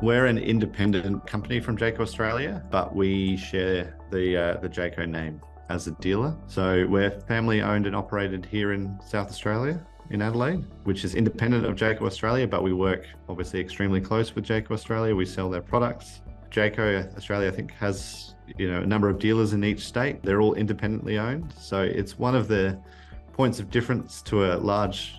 We're an independent company from Jayco Australia, but we share the Jayco name as a dealer. So we're family owned and operated here in South Australia, in Adelaide, which is independent of Jayco Australia, but we work obviously extremely close with Jayco Australia. We sell their products. Jayco Australia, I think, has a number of dealers in each state. They're all independently owned. So it's one of the points of difference to a large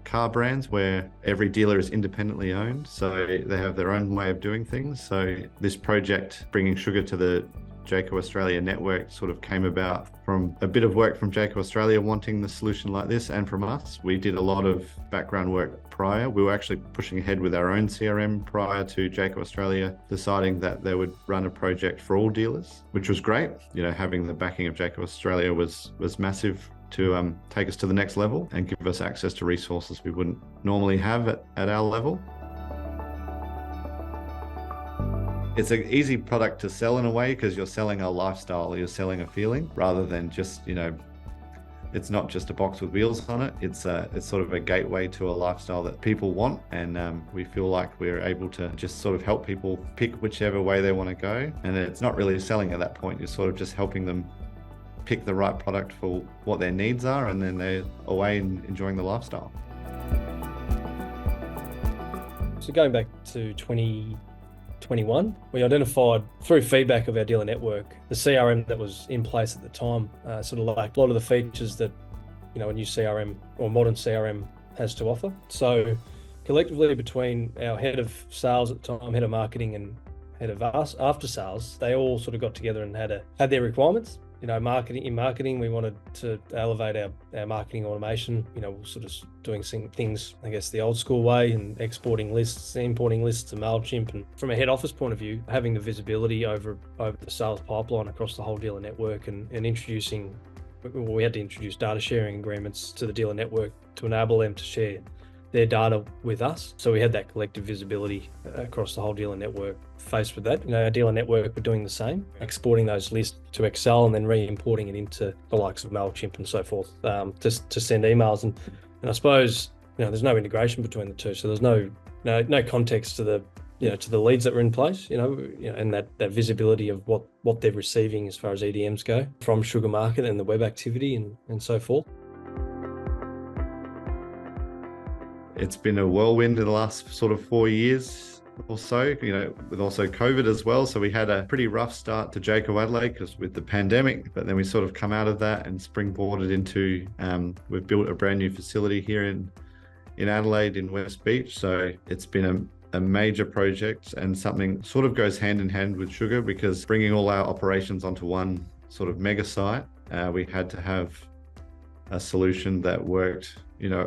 car brands where every dealer is independently owned. So they have their own way of doing things. So this project, bringing sugar to the Jayco Australia network, sort of came about from a bit of work from Jayco Australia wanting the solution like this, and from us. We did a lot of background work prior. We were actually pushing ahead with our own CRM prior to Jayco Australia deciding that they would run a project for all dealers, which was great. Having the backing of Jayco Australia was massive to take us to the next level and give us access to resources we wouldn't normally have at our level. It's an easy product to sell in a way because you're selling a lifestyle, you're selling a feeling rather than just, it's not just a box with wheels on it. It's sort of a gateway to a lifestyle that people want. And we feel like we're able to just sort of help people pick whichever way they want to go. And it's not really selling at that point. You're sort of just helping them pick the right product for what their needs are, and then they're away and enjoying the lifestyle. So going back to 2021, we identified through feedback of our dealer network, the CRM that was in place at the time sort of lacked a lot of the features that a new CRM or modern CRM has to offer. So collectively, between our head of sales at the time, head of marketing, and head of after sales, they all sort of got together and had their requirements. In marketing, we wanted to elevate our marketing automation, sort of doing things, I guess, the old school way, and exporting lists, importing lists to MailChimp. And from a head office point of view, having the visibility over the sales pipeline across the whole dealer network and introducing, we had to introduce data sharing agreements to the dealer network to enable them to share their data with us. So we had that collective visibility across the whole dealer network. Faced with that, our dealer network were doing the same, exporting those lists to Excel and then re-importing it into the likes of MailChimp and so forth to send emails. And I suppose there's no integration between the two, so there's no context to the leads that were in place, and that visibility of what they're receiving as far as EDMs go from Sugar Market and the web activity and so forth. It's been a whirlwind in the last sort of 4 years or so, with also COVID as well. So we had a pretty rough start to Jayco Adelaide because with the pandemic, but then we sort of come out of that and springboarded into, we've built a brand new facility here in Adelaide in West Beach. So it's been a major project, and something sort of goes hand in hand with sugar, because bringing all our operations onto one sort of mega site, we had to have a solution that worked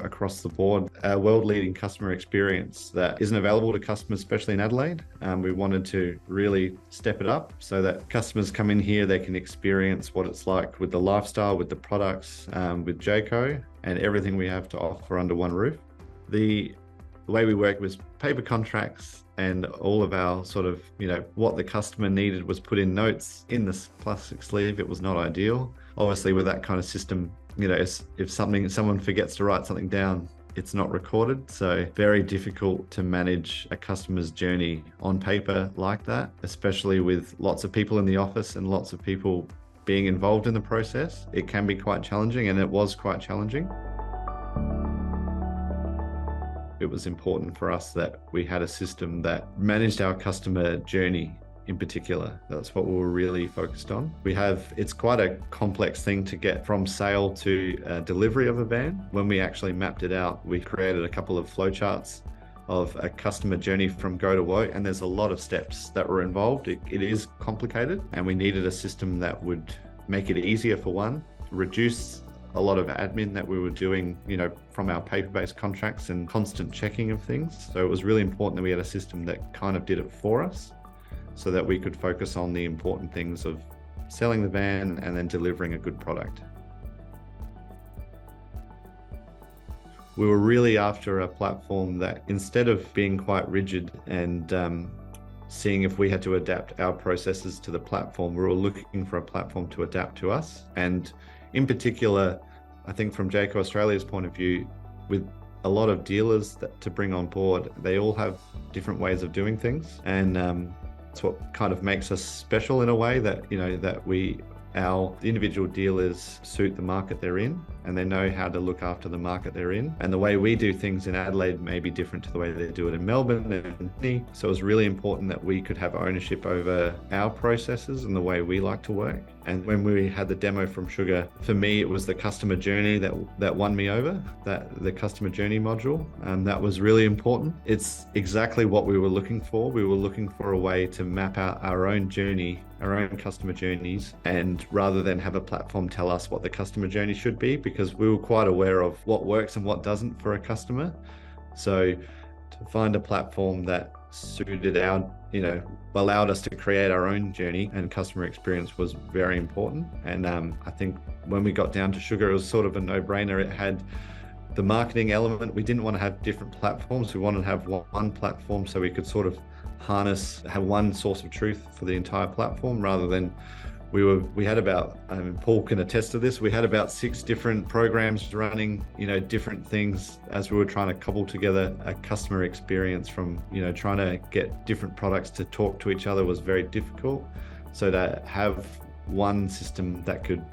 across the board, a world-leading customer experience that isn't available to customers, especially in Adelaide. We wanted to really step it up so that customers come in here, they can experience what it's like with the lifestyle, with the products, with Jayco, and everything we have to offer under one roof. The way we work was paper contracts, and all of our sort of, what the customer needed was put in notes in this plastic sleeve. It was not ideal. Obviously, with that kind of system, if someone forgets to write something down, it's not recorded. So very difficult to manage a customer's journey on paper like that, especially with lots of people in the office and lots of people being involved in the process. It can be quite challenging, and it was quite challenging. It was important for us that we had a system that managed our customer journey in particular. That's what we were really focused on. It's quite a complex thing to get from sale to delivery of a van. When we actually mapped it out, we created a couple of flowcharts of a customer journey from go to woe, and there's a lot of steps that were involved. It is complicated, and we needed a system that would make it easier for one, reduce a lot of admin that we were doing, from our paper-based contracts and constant checking of things. So it was really important that we had a system that kind of did it for us, so that we could focus on the important things of selling the van and then delivering a good product. We were really after a platform that, instead of being quite rigid and seeing if we had to adapt our processes to the platform, we were looking for a platform to adapt to us. And in particular, I think from Jayco Australia's point of view, with a lot of dealers to bring on board. They all have different ways of doing things, and it's what kind of makes us special in a way, that our individual dealers suit the market they're in, and they know how to look after the market they're in. And the way we do things in Adelaide may be different to the way they do it in Melbourne and Sydney. So it was really important that we could have ownership over our processes and the way we like to work. And when we had the demo from Sugar, for me, it was the customer journey that won me over, that the customer journey module. That was really important. It's exactly what we were looking for. We were looking for a way to map out our own journey, our own customer journeys, and rather than have a platform tell us what the customer journey should be, because we were quite aware of what works and what doesn't for a customer. So to find a platform that suited our, allowed us to create our own journey and customer experience was very important. And I think when we got down to Sugar, it was sort of a no-brainer. It had the marketing element. We didn't want to have different platforms. We wanted to have one platform so we could sort of have one source of truth for the entire platform, rather than we had about, Paul can attest to this, we had about 6 different programs running, different things as we were trying to cobble together a customer experience from, trying to get different products to talk to each other was very difficult. So to have one system that could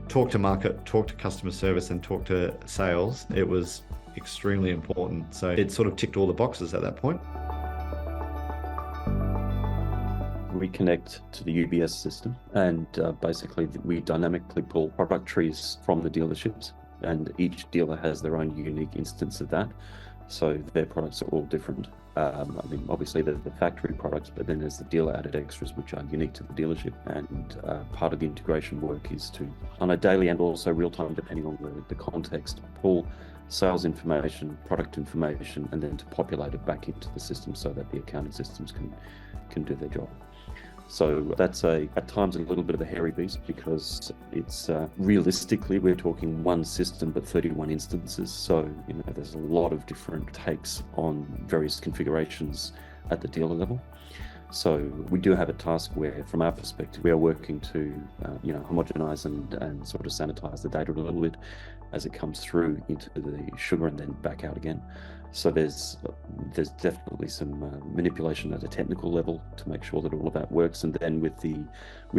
talk to market, talk to customer service, and talk to sales, it was extremely important. So it sort of ticked all the boxes at that point. We connect to the UBS system, and basically we dynamically pull product trees from the dealerships, and each dealer has their own unique instance of that. So their products are all different. Obviously they're the factory products, but then there's the dealer added extras which are unique to the dealership. And part of the integration work is to, on a daily and also real time, depending on the context, pull sales information, product information, and then to populate it back into the system so that the accounting systems can do their job. So that's at times a little bit of a hairy beast, because it's realistically we're talking one system but 31 instances. So there's a lot of different takes on various configurations at the dealer level. So we do have a task where, from our perspective, we are working to homogenize and sort of sanitize the data a little bit as it comes through into the Sugar and then back out again. So there's definitely some manipulation at a technical level to make sure that all of that works. And then with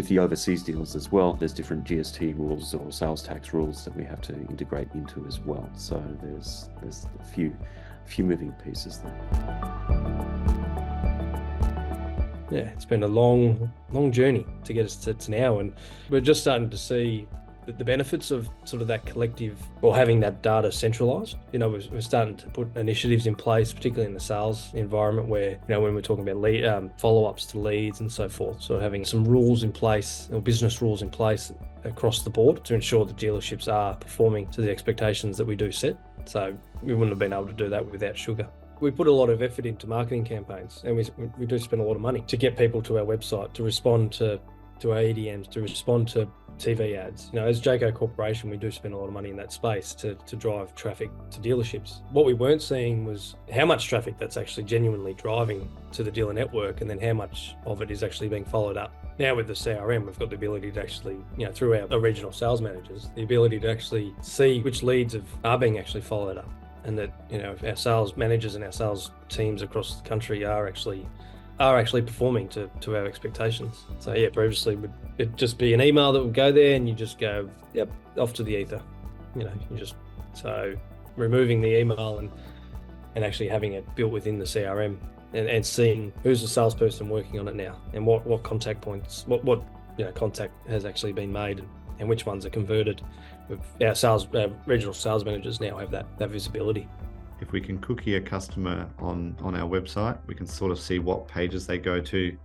the overseas dealers as well, there's different GST rules or sales tax rules that we have to integrate into as well. So there's a few moving pieces there. Yeah, it's been a long journey to get us to now, and we're just starting to see the benefits of sort of that collective, or having that data centralized. We're starting to put initiatives in place, particularly in the sales environment, where when we're talking about follow-ups to leads and so forth, so having some rules in place, or business rules in place across the board to ensure the dealerships are performing to the expectations that we do set. So we wouldn't have been able to do that without Sugar. We put a lot of effort into marketing campaigns, and we do spend a lot of money to get people to our website, to respond to our EDMs, to respond to TV ads. As Jayco Corporation, we do spend a lot of money in that space to drive traffic to dealerships. What we weren't seeing was how much traffic that's actually genuinely driving to the dealer network, and then how much of it is actually being followed up. Now with the CRM, we've got the ability to actually, through our regional sales managers, the ability to actually see which leads are being actually followed up. And that, if our sales managers and our sales teams across the country are actually performing to our expectations. So yeah, previously it'd just be an email that would go there, and you just go, yep, off to the ether. So removing the email and actually having it built within the CRM, and seeing who's the salesperson working on it now, and what contact points, what contact has actually been made, and which ones are converted. Our regional sales managers now have that visibility. If we can cookie a customer on our website, we can sort of see what pages they go to,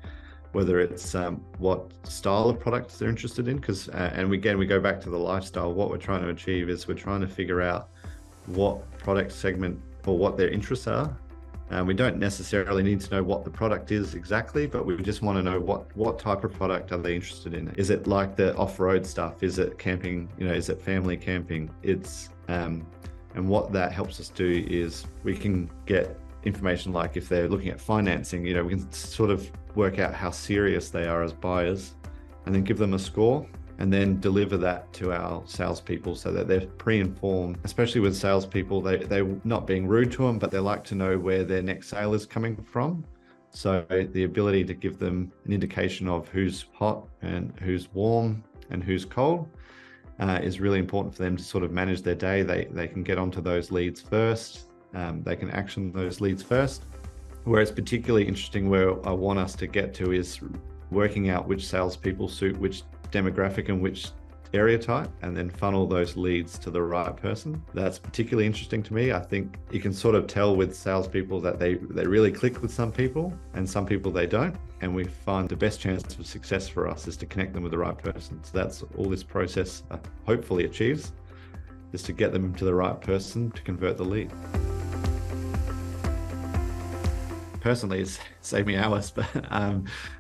whether it's what style of products they're interested in. And again, we go back to the lifestyle. What we're trying to achieve is we're trying to figure out what product segment or what their interests are. We don't necessarily need to know what the product is exactly, but we just want to know what type of product are they interested in. Is it like the off-road stuff? Is it camping? Is it family camping? And what that helps us do is we can get information like if they're looking at financing, we can sort of work out how serious they are as buyers, and then give them a score and then deliver that to our salespeople so that they're pre-informed, especially with salespeople. They're not being rude to them, but they like to know where their next sale is coming from. So the ability to give them an indication of who's hot and who's warm and who's cold is really important for them to sort of manage their day. They can get onto those leads first. They can action those leads first. Where it's particularly interesting, where I want us to get to, is working out which salespeople suit which demographic and which area type, and then funnel those leads to the right person. That's particularly interesting to me. I think you can sort of tell with salespeople that they really click with some people and some people they don't. And we find the best chance of success for us is to connect them with the right person. So that's all this process hopefully achieves, is to get them to the right person to convert the lead. Personally, it's saved me hours, but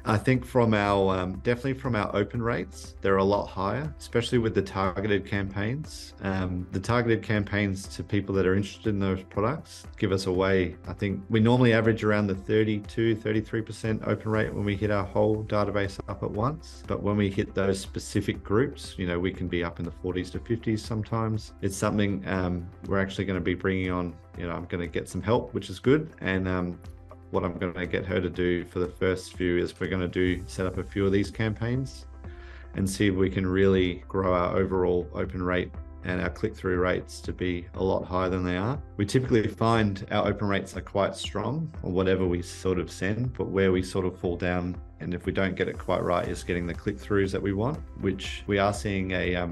I think from our definitely from our open rates, they're a lot higher, especially with the targeted campaigns. The targeted campaigns to people that are interested in those products give us a way. I think we normally average around the 32-33% open rate when we hit our whole database up at once. But when we hit those specific groups, you know, we can be up in the 40s to 50s sometimes. It's something we're actually going to be bringing on. You know, I'm going to get some help, which is good, and what I'm going to get her to do for the first few is we're going to set up a few of these campaigns and see if we can really grow our overall open rate and our click-through rates to be a lot higher than they are. We typically find our open rates are quite strong on whatever we sort of send, but where we sort of fall down, and if we don't get it quite right, is getting the click-throughs that we want, which we are seeing a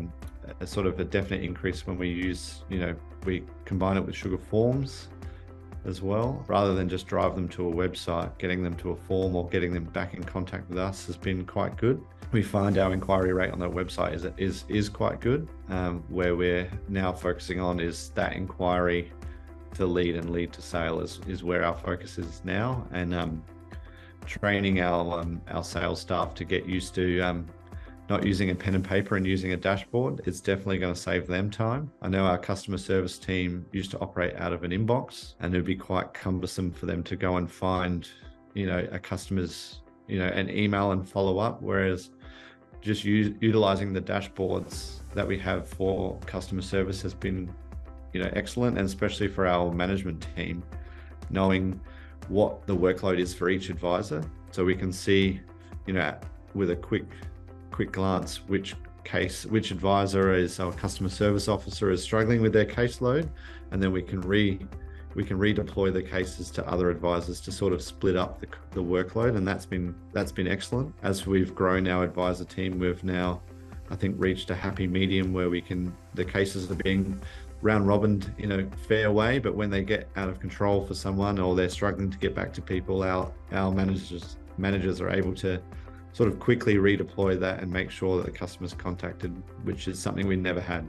sort of a definite increase when we use, you know, we combine it with Sugar Forms as well, rather than just drive them to a website. Getting them to a form or getting them back in contact with us has been quite good. We find our inquiry rate on the website is quite good. Where we're now focusing on is that inquiry to lead and lead to sale is where our focus is now, and training our sales staff to get used to not using a pen and paper and using a dashboard. It's definitely going to save them time. I know our customer service team used to operate out of an inbox, and it'd be quite cumbersome for them to go and find, you know, a customer's, you know, an email and follow up. Whereas just utilizing the dashboards that we have for customer service has been, you know, excellent, and especially for our management team, knowing what the workload is for each advisor, so we can see, you know, with a quick glance which advisor is, our customer service officer is struggling with their caseload, and then we can redeploy the cases to other advisors to sort of split up the workload, and that's been excellent. As we've grown our advisor team, we've now, I think, reached a happy medium where the cases are being round robined in a fair way, but when they get out of control for someone or they're struggling to get back to people, our managers are able to sort of quickly redeploy that and make sure that the customer's contacted, which is something we never had.